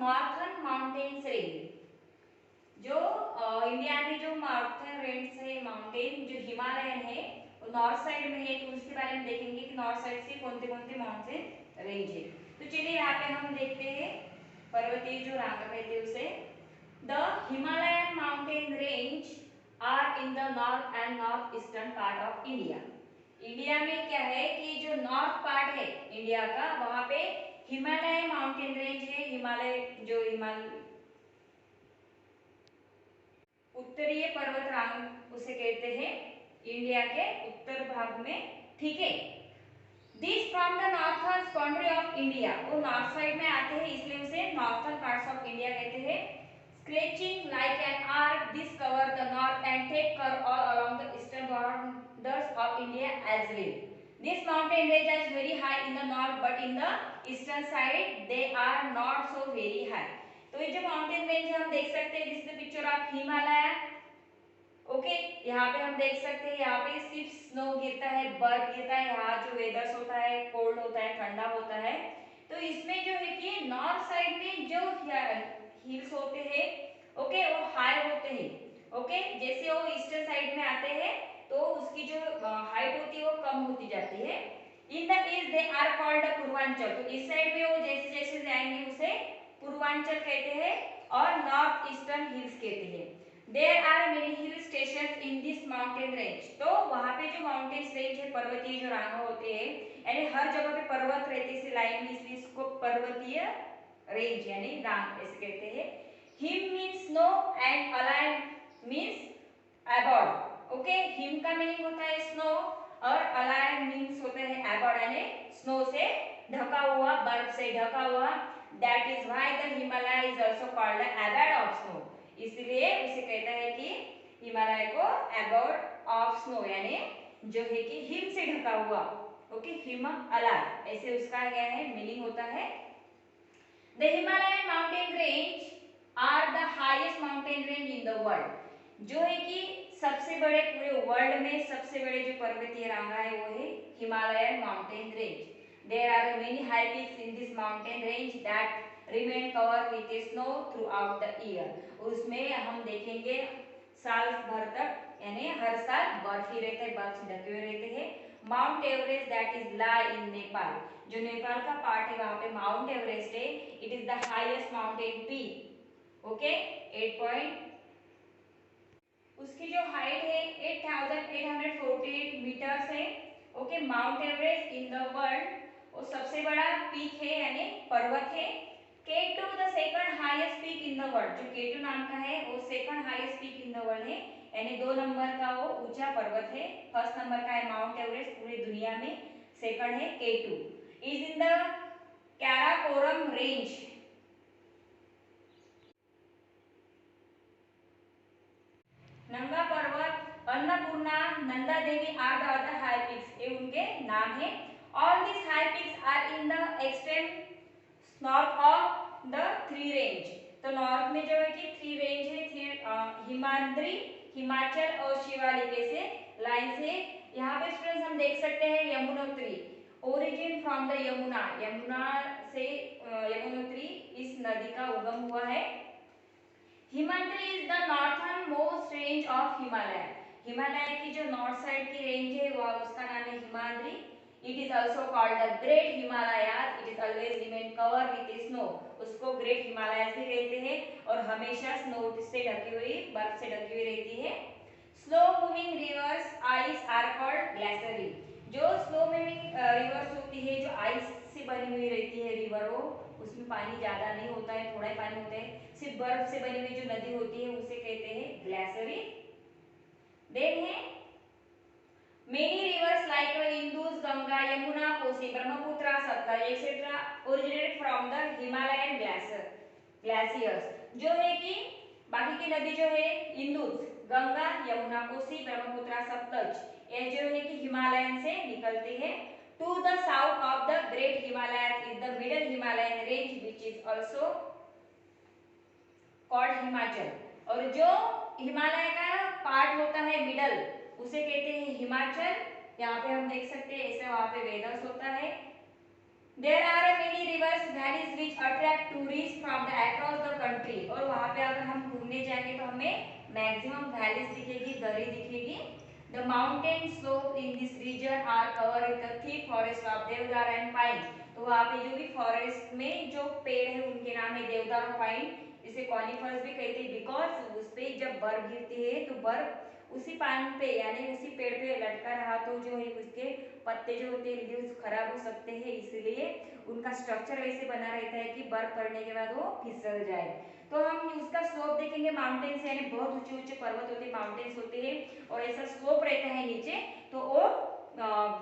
Northern mountains range. जो India में जो माउंटेन रेंज है, माउंटेन जो हिमालयन है वो नॉर्थ साइड में है, तो उसके बारे में देखेंगे कि नॉर्थ साइड से कौन से माउंटेन रेंज है। तो चलिए यहाँ पे हम देखते हैं पर्वतीय जो रांगा कहते हैं उसे। The Himalayan mountain range are in the north and north eastern part of India. India में क्या है कि जो नॉर्थ पार्ट है इंडिया का, वहां पे हिमालय माउंटेन रेंज है। हिमालय जो उत्तरीय पर्वतरांग उसे कहते हैं इंडिया के उत्तर भाग में, ठीक है। This from the northern boundary of India, वो नॉर्थ साइड में आते हैं इसलिए उसे नॉर्थर्न पार्ट्स ऑफ इंडिया कहते हैं। Stretching like an arc this cover the north and take curve all along the eastern borders of India as well. This mountain range is very high in the north but in the eastern side they are not so very high. तो ये जो mountain range हम देख सकते हैं, this is the picture of Himalaya. Okay, यहाँ पे हम देख सकते हैं, यहाँ पे सिर्फ स्नो गिरता है, बर्फ गिरता है। यहाँ जो वेदर्स होता है कोल्ड होता है, ठंडा होता है। तो इसमें जो है कि नॉर्थ साइड में जो हिल्स होते हैं, ओके, वो हाई होते हैं। ओके, जैसे वो ईस्टर्न साइड में आते हैं तो उसकी जो हाइट होती है वो कम होती जाती है। In the east they are called Purvanchal, तो इस साइड में वो जैसे जैसे जाएंगे उसे पूर्वांचल कहते हैं और नॉर्थ ईस्टर्न हिल्स कहते हैं। There are many hill stations in this mountain range, तो वहाँ पे जो माउंटेन्स रेंज है, पर्वतीय जो रांगा होते हैं, यानी हर जगह पे पर्वत रहते हैं लाइन में, इसलिए इसको पर्वतीय रेंज यानी रांग ऐसे कहते हैं। हिम मीन्स स्नो एंड अलाइन मीन्स अबॉर्ड। ओके, हिम का मीनिंग होता है स्नो और अलाइन मीन्स होता है अबॉर्ड यानी स्नो से ढका हुआ, बर्फ से ढका हुआ। That is why the Himalaya is also called the abode of snow, इसलिए उसे कहता है कि हिमालय को अबॉर्ड ऑफ स्नो यानी जो है कि हिम से ढका हुआ। ओके, हिमालय ऐसे उसका क्या है मीनिंग होता है। The Himalayan mountain range are the highest mountain range in the world, जो है कि सबसे बड़े पूरे वर्ल्ड में सबसे बड़े जो पर्वतीय रांगा है वो है Himalayan mountain range. There are many high peaks in this mountain range that remain cover with snow throughout the year. उसमें हम देखेंगे साल भर तक यानी हर साल बर्फ ही रहता है, बर्फ से ढके हुए रहते हैं। Mount Everest that is lie in Nepal, जो नेपाल का पार्ट है वहां पे माउंट एवरेस्ट है। It is the highest mountain peak. Okay, 8 उसकी जो हाइट है 8848 मीटर्स है। Okay, mount Everest in the world वो सबसे बड़ा पीक है यानी पर्वत है। K2 the second highest peak in the world, जो K2 नाम का है वो second highest peak in the world है, यानी 2 नंबर का वो ऊंचा पर्वत है। फर्स्ट नंबर का है माउंट एवरेस्ट पूरी दुनिया में, सेकंड है K2। Is in the Karakoram range. Nanga Parbat, Annapurna, Nanda Devi are the other high peaks, ये उनके नाम है। All this high peaks are in the extreme north of the three range, तो नॉर्थ में जो है कि थ्री रेंज है, हिमाद्री, हिमाचल और शिवालिक से लाइन से। यहाँ पे स्टूडेंट्स हम देख सकते हैं Yamunotri, origin from the Yamuna, Yamuna से यमुनोत्री इस नदी का उगम हुआ है। Himadri is the northern most range of Himalaya, Himalaya की जो नॉर्थ साइड की रेंज है वह उसका नाम है Himadri. It is also called the Great Himalayas. It is always remain covered with snow. उसको ग्रेट हिमालयस भी कहते हैं और हमेशा स्नो से ढकी हुई, बर्फ से ढकी हुई रहती है। Slow moving rivers ice are called glaciers, जो स्लो मूविंग रिवर्स होती है जो आइस से बनी हुई रहती है रिवर, वो उसमें पानी ज्यादा नहीं होता है, थोड़ा ही पानी होता है, सिर्फ बर्फ से बनी हुई जो नदी होती है उसे कहते हैं ग्लेशियरी। देन है many rivers like Indus, Ganga, Yamuna, Kosi, Brahmaputra, Satluj etc. originated from the Himalayan glaciers, जो है कि बाकी की नदी जो है इंदुस, गंगा, यमुना, कोसी, ब्रह्मपुत्र, सतलज, ये जो है कि हिमालयन से निकलती है। To the south of the great Himalayas is the middle Himalayan range which is also called Himachal, और जो हिमालय का पार्ट होता है मिडल उसे कहते हैं हिमाचल। यहाँ पे हम देख सकते हैं ऐसे वहां पे वेदर्स होता है। There are many rivers, valleys which attract tourists from the across the country. और वहाँ पे अगर हम घूमने जाएंगे तो हमें मैक्सिमम वैलीज दिखेगी, दरी दिखेगी. The mountain slope in this region are covered with the thick forest of देवदार and pine. तो वहाँ पे जो भी फॉरेस्ट में जो पेड़ है उनके नाम है देवदार और पाइन. इसे कॉनिफर्स भी कहते हैं बिकॉज उस पे जब बर्फ गिरती है तो बर्फ उसी पान पे यानी उसी पेड़ पे लटका रहा तो जो है उसके पत्ते जो होते हैं लीव्स खराब हो सकते हैं, इसलिए उनका स्ट्रक्चर वैसे बना रहता है कि बर्फ पड़ने के बाद वो फिसल जाए. तो हम उसका स्लोप देखेंगे माउंटेन्स यानी बहुत ऊंचे ऊंचे पर्वत होते हैं, माउंटेन्स होते हैं और ऐसा स्लोप रहता है नीचे तो वो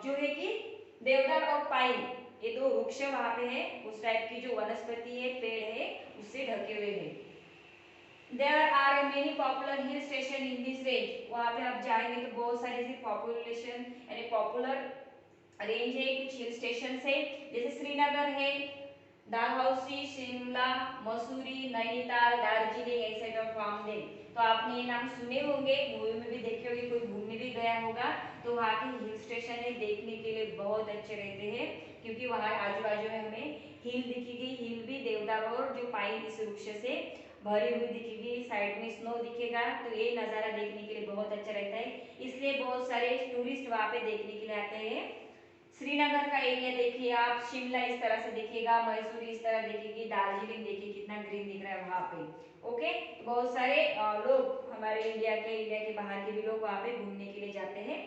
जो है कि देवदार और पाइन ये दो वृक्ष वहां पे है, उस टाइप की जो वनस्पति है पेड़ है उससे ढके हुए हैं. There are many popular hill station in this range. वहाँ पे आप जाएंगे तो बहुत सारे ऐसे पॉपुलेशन यानी पॉपुलर रेंज है, कुछ हिल स्टेशन है जैसे श्रीनगर है, Dalhousie, Shimla, Mussoorie, Nainital, Darjeeling etcetera from them. तो आपने ये नाम सुने होंगे, मूवी में भी देखे होंगे, कोई घूमने भी गया होगा तो वहाँ के हिल स्टेशन है देखने के लिए बहुत अच्छे रहते हैं क्योंकि वहाँ आजू बाजू में हमें हिल दिखेगी, हिल भी देवदार और जो पाइन इस वृक्ष से भरी हुई दिखेगी, साइड में स्नो दिखेगा तो ये नज़ारा देखने के लिए बहुत अच्छा रहता है, इसलिए बहुत सारे टूरिस्ट वहाँ पे देखने के लिए आते हैं. श्रीनगर का एरिया देखिए आप, शिमला इस तरह से दिखेगा, मैसूर इस तरह दिखेगी, दार्जिलिंग देखिए कितना ग्रीन दिख रहा है वहाँ पे. ओके, बहुत सारे लोग हमारे इंडिया के बाहर के भी लोग वहाँ पे घूमने के लिए जाते हैं.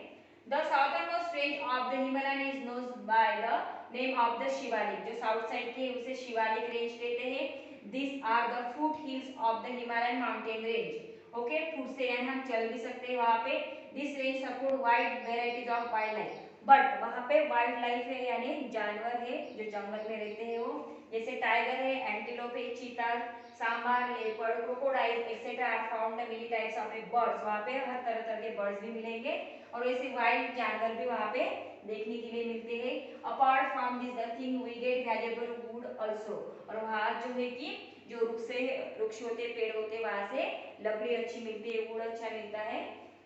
The southernmost range of the Himalayan is known by the name of the Shivalik. जो साउथ साइड के उसे शिवालिक रेंज कहते हैं. These are the foot hills of the Himalayan mountain range. Okay, foot से यानी हम चल भी सकते हैं वहाँ पे. This range support wide varieties of wild life. But वहाँ पे वाइल्ड लाइफ है यानी जानवर है जो जंगल में रहते हैं वो, जैसे टाइगर है, एंटीलोप है, cheetah, sambar, leopard, crocodile etcetera are found many types of birds. वहाँ पे हर तरह तरह के बर्ड्स भी मिलेंगे और ऐसे वाइल्ड जानवर भी वहाँ पे देखने के लिए मिलते हैं. Apart from this the thing we get valuable wood also. और वहाँ जो है कि जो वृक्ष होते पेड़ होते वहाँ से लकड़ी अच्छी मिलती है, वुड अच्छा मिलता है.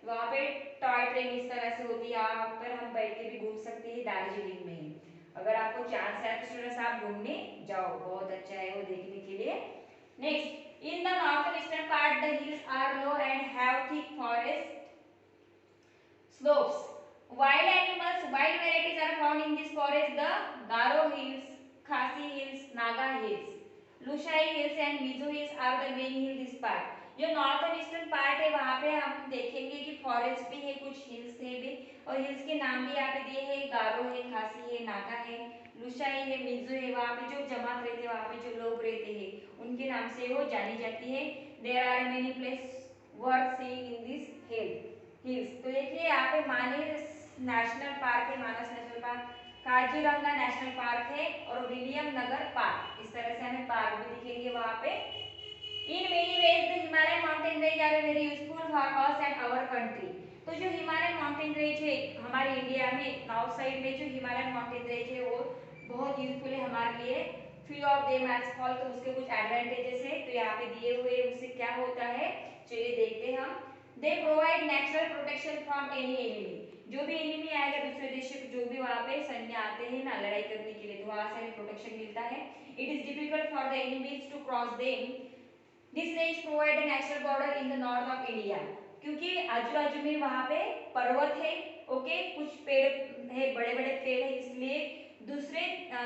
वहाँ पे टॉय ट्रेन इस तरह से होती है, यहाँ पर हम बैठ के भी घूम सकते हैं दार्जिलिंग में ही. अगर आपको चांस है तो स्टूडेंट्स आप घूमने जाओ, बहुत अच्छा है वो देखने के लिए. Next, in the northern eastern part the hills are low and have thick forest slopes. Wild animals, wild varieties are found in this forest. The Garo Hills, Khasi Hills, Naga Hills, Lushai Hills and Mizo Hills are the main hill this part. जो northern eastern part है वहाँ पे हम देखेंगे कि forest भी है, कुछ हिल्स है भी और हिल्स के नाम भी यहाँ पे दिए हैं. गारो है, खासी है, नागा है, लुशाई है, मिजो है. वहाँ पे जो जमात रहते हैं, वहाँ पे जो लोग रहते हैं उनके नाम से वो जानी जाती है. There are many place worth seeing in this hills. तो देखिए यहाँ पे मानस नेशनल पार्क है, Manas national park, Kaziranga national park है और विलियम नगर पार्क. इस तरह से हमें पार्क भी दिखेंगे वहाँ पे. In many ways the Himalayan mountain range are very useful for us and our country. तो जो हिमालयन माउंटेन रेंज है हमारे इंडिया में नॉर्थ साइड में जो हिमालयन माउंटेन रेंज है वो बहुत यूजफुल है हमारे लिए. Free of them as fall. तो उसके कुछ एडवांटेजेस है तो यहाँ पे दिए हुए उससे क्या होता है चलिए देखते हैं हम. दे provide natural protection from any enemy. जो भी एनिमी आएगा दूसरे देश से जो भी वहाँ पे सैन्य आते हैं ना लड़ाई करने के लिए तो वहाँ से हमें प्रोटेक्शन मिलता है. It is difficult for the enemies to cross them. This range provide a natural border in the north of India. क्योंकि आजू बाजू में वहाँ पे पर्वत है, ओके, कुछ पेड़ है, बड़े बड़े पेड़ है, इसलिए दूसरे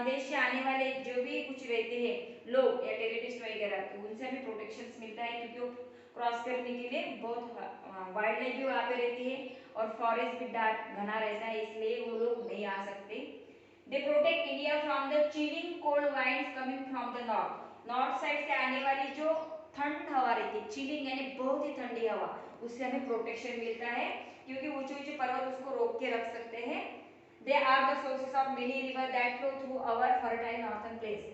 देश से आने वाले जो भी कुछ रहते हैं लोग या टेररिस्ट वगैरह तो उनसे हमें प्रोटेक्शन मिलता है क्योंकि वो क्रॉस करने के लिए बहुत वाइल्ड लाइफ भी वहाँ पे रहती है और फॉरेस्ट भी डार्क घना रहता है इसलिए वो लोग नहीं आ सकते. दे protect India from the chilling cold winds coming from the north. North side से आने वाली जो ठंड हवा रहती है, चिलिंग यानी बहुत ही ठंडी हवा, उससे हमें प्रोटेक्शन मिलता है क्योंकि ऊंचे ऊंचे पर्वत उसको रोक के रख सकते हैं. They are the sources of many river that flow through our fertile northern place.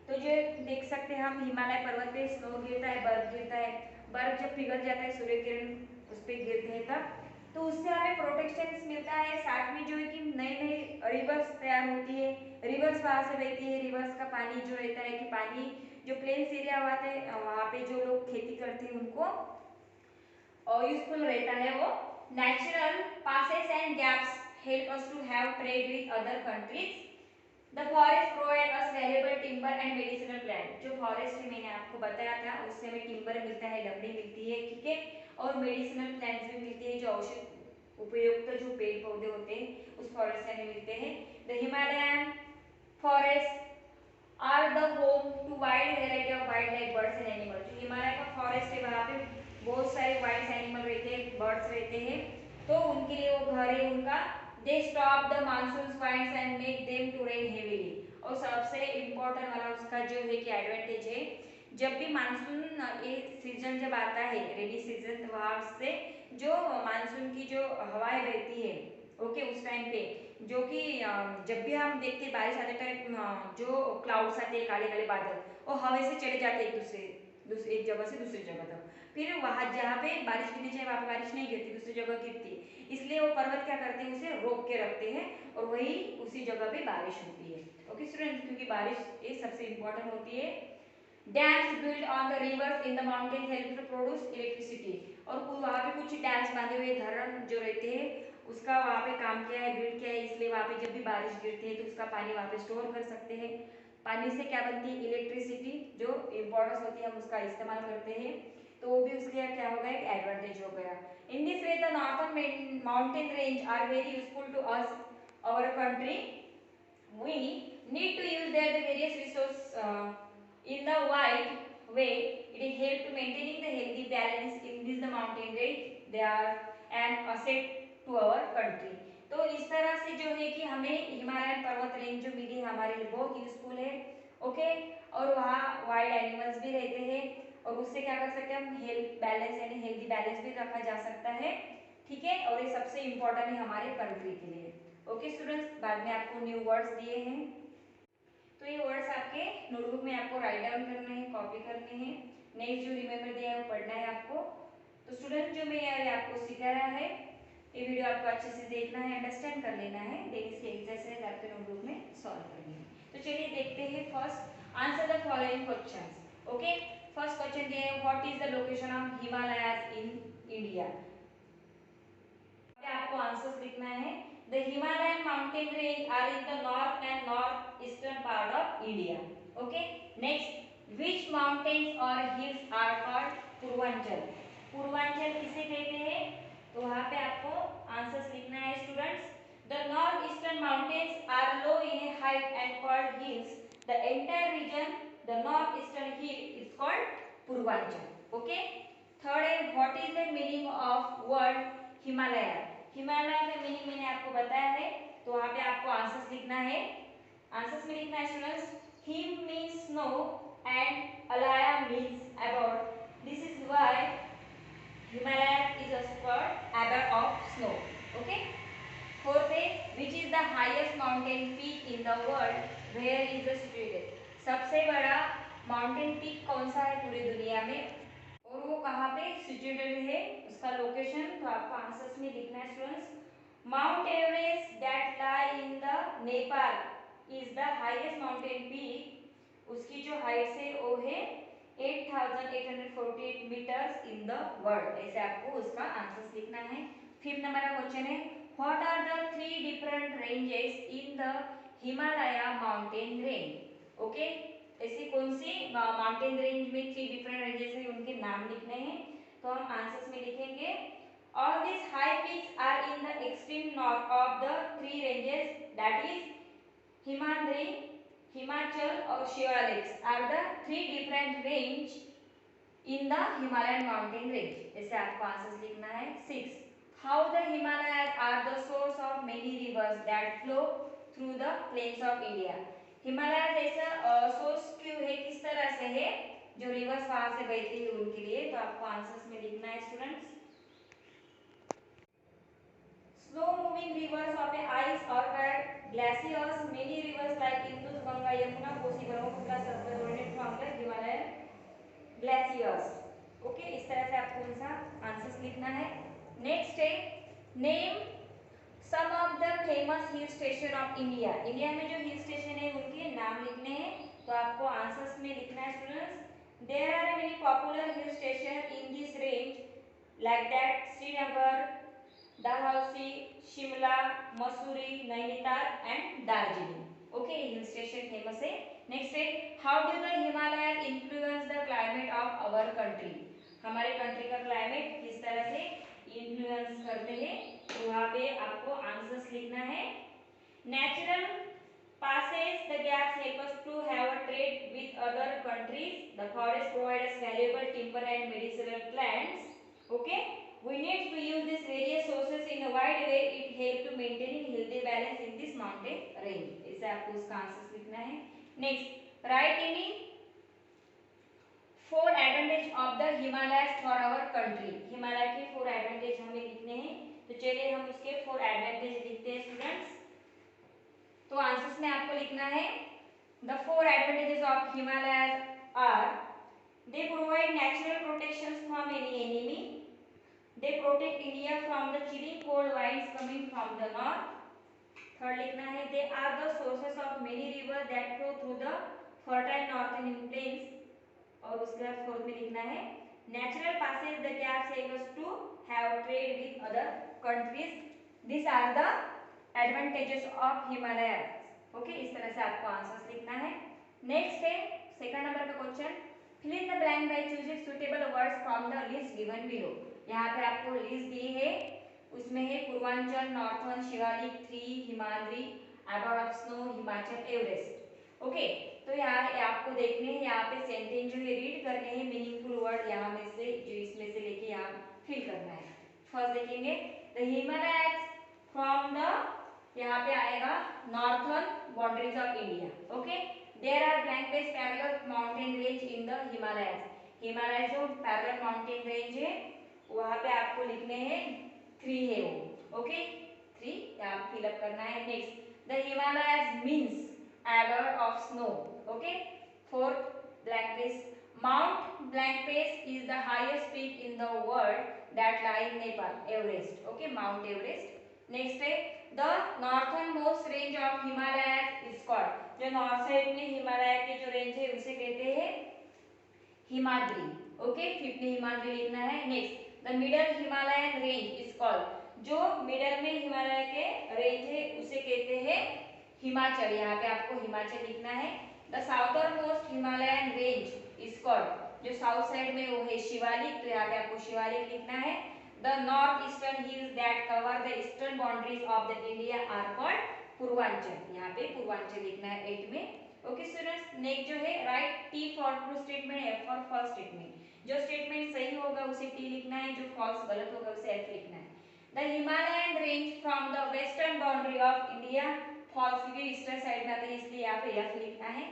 तो जो देख सकते हैं हम हिमालय पर्वत पे स्नो गिरता है, बर्फ गिरता है, बर्फ जब पिघल जाता है सूर्य किरण उस पर गिरते हैं तब तो उससे हमें प्रोटेक्शन मिलता है. साथ में जो है कि नई नई रिवर्स तैयार होती है, रिवर्स वहाँ से बहती है, रिवर्स का पानी जो रहता है कि पानी जो प्लेन्स एरिया होते हैं वहाँ पे जो लोग खेती करते हैं उनको यूजफुल रहता है वो. Natural passes and gaps help us to have trade with other countries. The forest provide us valuable timber and medicinal plant. जो फॉरेस्ट में मैंने आपको बताया था उससे हमें टिम्बर मिलता है, लकड़ी मिलती है, ठीक है, और मेडिसिनल प्लांट्स भी मिलती है, जो औषध उपयुक्त जो पेड़ पौधे होते हैं उस फॉरेस्ट से हमें मिलते हैं। The Himalayan forest are the home to wild variety of wild life birds and animal. जो हिमालय का फॉरेस्ट है वहाँ पे बहुत सारे वाइल्ड एनिमल रहते हैं, बर्ड्स रहते हैं, तो उनके लिए वो घर है उनका। They stop the monsoon winds and make them to rain heavily. और सबसे इम्पोर्टेंट वाला उसका जो है कि एडवांटेज है, जब भी मानसून ये सीजन जब आता है रेनी सीजन, तो वहाँ से जो मानसून की जो हवाएं बहती है, ओके, उस टाइम पे जो कि जब भी हम देखते हैं बारिश आते टाइम जो क्लाउड्स आते हैं, काले काले बादल, वो हवा से चले जाते हैं एक दूसरे एक जगह से दूसरी जगह तक। फिर वहाँ जहाँ पे बारिश गिरनी चाहिए वहाँ पे बारिश नहीं गिरती, दूसरी जगह गिरती है। इसलिए वो पर्वत क्या करते हैं, उसे रोक के रखते हैं और वही उसी जगह पे बारिश होती है। ओके स्टूडेंट्स, क्योंकि बारिश ये सबसे इम्पोर्टेंट होती है। Dams build on the rivers in the mountain help to produce electricity. और वहाँ पे कुछ डैम्स बांधे हुए धरण जो रहते हैं उसका वहाँ पे काम किया है, बिल्ड किया है, इसलिए वहाँ पे जब भी बारिश गिरती है तो उसका पानी वहाँ पे स्टोर कर सकते हैं। पानी से क्या बनती है, इलेक्ट्रिसिटी, जो इम्पोर्टेंस होती है हम उसका इस्तेमाल करते हैं, तो वो भी उसके क्या हो गया, एक एडवांटेज हो गया। In this way the northern mountain range are very useful to us our country. We need to use their the various resources in the right way. It help to maintaining the healthy balance in this the mountain range. They are an asset to our country. तो इस तरह से जो है कि हमें Himalayan पर्वत range जो मिली है हमारे लिए बहुत यूजफुल है, ओके। और वहाँ वाइल्ड एनिमल्स भी रहते हैं और उससे क्या कर सकते हैं हम, हेल्थ बैलेंस यानी हेल्दी बैलेंस भी रखा जा सकता है, ठीक है। और ये सबसे इम्पोर्टेंट है हमारे कंट्री के लिए। ओके स्टूडेंट्स, बाद में आपको न्यू वर्ड्स दिए हैं, तो ये वर्ड्स आपके नोटबुक में आपको राइट डाउन करने हैं, कॉपी करने हैं। नेक्स्ट जो रिमेंबर दिया है वो पढ़ना है आपको। तो स्टूडेंट जो मैं आपको सिखाया है ये वीडियो आपको अच्छे से देखना है, अंडरस्टैंड कर लेना है, देन इसके एक्सरसाइज आपके नोटबुक में सॉल्व करनी है। तो चलिए देखते हैं। First, answer the following questions. Okay, first question दिया है, what is the location of Himalayas in India. आपको आंसर्स लिखना है। The Himalayan mountain range are in the north and north eastern part of India. Okay, next, which mountains और hills are called Purvanchal. Purvanchal किसे कहते हैं, तो वहां पे आपको आंसर्स लिखना है students. The north eastern mountains are low in a height and called hills. The entire region the north eastern hill is called Purvanchal. Okay, third है, what is the meaning of word Himalaya. Himalaya का meaning मैंने आपको बताया है, तो वहां पे आपको आंसर्स लिखना है। आंसर्स में लिखना है students, him means snow and Alaya means about, this is why Himalaya is called abode of snow. Okay, fourth is, which is the highest mountain peak in the world, where is it situated। सबसे बड़ा mountain peak कौन सा है पूरी दुनिया में और वो कहाँ पे सिचुएटेड है, उसका लोकेशन। तो आपको आंसर्स में लिखना है students, mount Everest that lie in the Nepal is the highest mountain peak. उसकी जो हाइट है वो है 8848 मीटर्स इन द वर्ल्ड। ऐसे आपको उसका आंसर्स लिखना है। फिफ्थ नंबर का क्वेश्चन है, what are the three different ranges in the Himalaya mountain range. Okay, ऐसी कौन सी माउंटेन रेंज में थ्री डिफरेंट रेंजेस है उनके नाम लिखने हैं। तो हम आंसर्स में लिखेंगे, all this high peaks are in the extreme north of the three ranges, that is Himadri, Himachal और Shivaliks are the three different range in the Himalayan mountain range. ऐसे आपको आंसर्स लिखना है। Six, how the Himalayas are the source of many rivers that flow through the plains of India. Himalaya जैसा source क्यों है, किस तरह से है, जो रिवर्स वहां से बहती है उनके लिए। तो आपको आंसर्स में लिखना है students, slow moving rivers of a ice और glaciers, many rivers like Indus, Ganga, Yamuna, Kosi, Brahmaputra originated from the Himalayan glaciers। Okay, इस तरह से आपको उनका आंसर्स लिखना है। नेक्स्ट है, name some of the famous hill station of India. India में जो हिल स्टेशन है उनके नाम लिखने हैं। तो आपको आंसर्स में लिखना है students, there are many popular hill station in this range like that Srinagar, Dalhousie, Shimla, Mussoorie, Nainital and Darjeeling. Okay, hill station famous है। नेक्स्ट है how do the Himalaya influence the climate of our country, हमारे कंट्री का क्लाइमेट किस तरह से इन्फ्लुएंस करते हैं, तो वहाँ पे आपको आंसर्स लिखना है। Natural passes the gaps help us to have a trade with other countries. The forest provide us valuable timber and medicinal plants. Okay, we need to use these various sources in a wide way. It help to maintaining healthy balance in this mountain range. इसे आपको उसका answer लिखना है। Next, right any four advantage of the Himalayas for our country, Himalaya के four advantage हमें लिखने हैं। तो चलिए हम उसके फोर एडवांटेज लिखते हैं स्टूडेंट्स। तो आंसर्स में आपको लिखना है the four advantages of Himalayas are they provide natural protections from any enemy, they protect India from the chilling cold winds coming from the north. Third लिखना है they are the sources of many river that flow through the fertile northern plains. और उसके बाद fourth में लिखना है natural passage the gaps help us to have trade with other countries. This are the advantages of Himalaya. Okay, इस तरह से आपको आंसर्स लिखना है। नेक्स्ट है सेकंड नंबर का question, fill in the blank by choosing suitable words from the list given below. यहाँ पे आपको लिस्ट दी है, उसमें है Purvanchal, northern, Shivalik, three, Himadri, above of snow, Himachal, Everest. Okay, तो यहाँ आपको देखने हैं, यहाँ पे सेंटेंस जो है रीड करने हैं, मीनिंगफुल वर्ड यहाँ में से जो इसमें से लेके यहाँ फिल करना है। फर्स्ट देखेंगे द हिमालयस फ्रॉम द, यहाँ पे आएगा northern boundaries of India. Okay, there are blank space parallel mountain range in the Himalayas, Himalaya जो पैरेलल माउंटेन रेंज है वहाँ पे आपको लिखने हैं थ्री है वो। ओके, थ्री यहाँ फिलअप करना है। Next the Himalayas means ever of snow. Okay, fourth blank space mount blank space is the highest peak in the world that lie in Nepal, Everest. Okay, mount Everest. Next है the northern most range of Himalaya is called, जो north side में हिमालय के जो range है उसे कहते हैं Himadri. Okay, fifth में हिमाद्री लिखना है। Next the middle Himalayan range is called, जो मिडल में हिमालय के रेंज है उसे कहते हैं हिमाचल, यहाँ पे आपको हिमाचल लिखना है। The southern most Himalayan range is called, जो साउथ साइड में वो है शिवालिक, तो यहाँ पे आपको शिवालिक लिखना है। The northeastern hills that cover the eastern boundaries of the India are called Purvanchal, यहाँ पे पूर्वांचल लिखना है 8 में। ओके स्टूडेंट्स, नेक्स्ट जो है write T for true statement, F for false statement. जो स्टेटमेंट सही होगा उसे टी लिखना है, जो फॉल्स गलत होगा उसे एफ लिखना है। The Himalayan range from the western boundary of India, false क्योंकि ईस्टर्न साइड में आता है इसलिए यहाँ पे एफ लिखना है।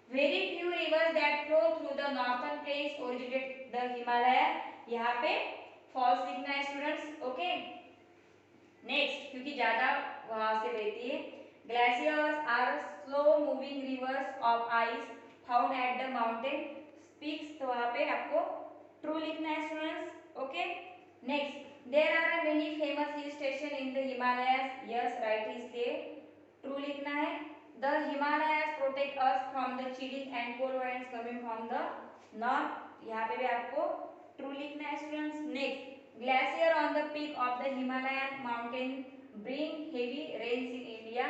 Very few rivers that flow through the northern plains originate the Himalaya, यहाँ पे फॉल्स लिखना है स्टूडेंट्स। ओके, नेक्स्ट क्योंकि ज्यादा वहां से बहती है। Glaciers are slow moving rivers of ice found at the mountain peaks, तो वहां पे आपको ट्रू लिखना है students. Okay, next there are many famous hill station in the Himalayas, yes right is there, true लिखना है। The Himalayas protect us from the chilling and cold winds coming from the north, यहाँ पे भी आपको ट्रू लिखना है students. Next glacier on the peak of the Himalayan mountain bring heavy rains in India,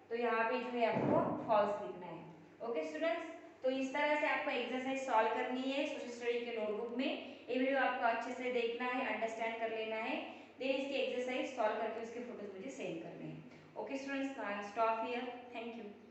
तो यहाँ पे जो है आपको फॉल्स लिखना है। ओके स्टूडेंट्स, तो इस तरह से आपको एक्सरसाइज सॉल्व करनी है सोशल स्टडी के नोटबुक में। ये वीडियो आपको अच्छे से देखना है, अंडरस्टैंड कर लेना है, देन इसकी एक्सरसाइज सॉल्व करके उसके फोटोज मुझे सेंड करने हैं। Okay students, stop here, thank you.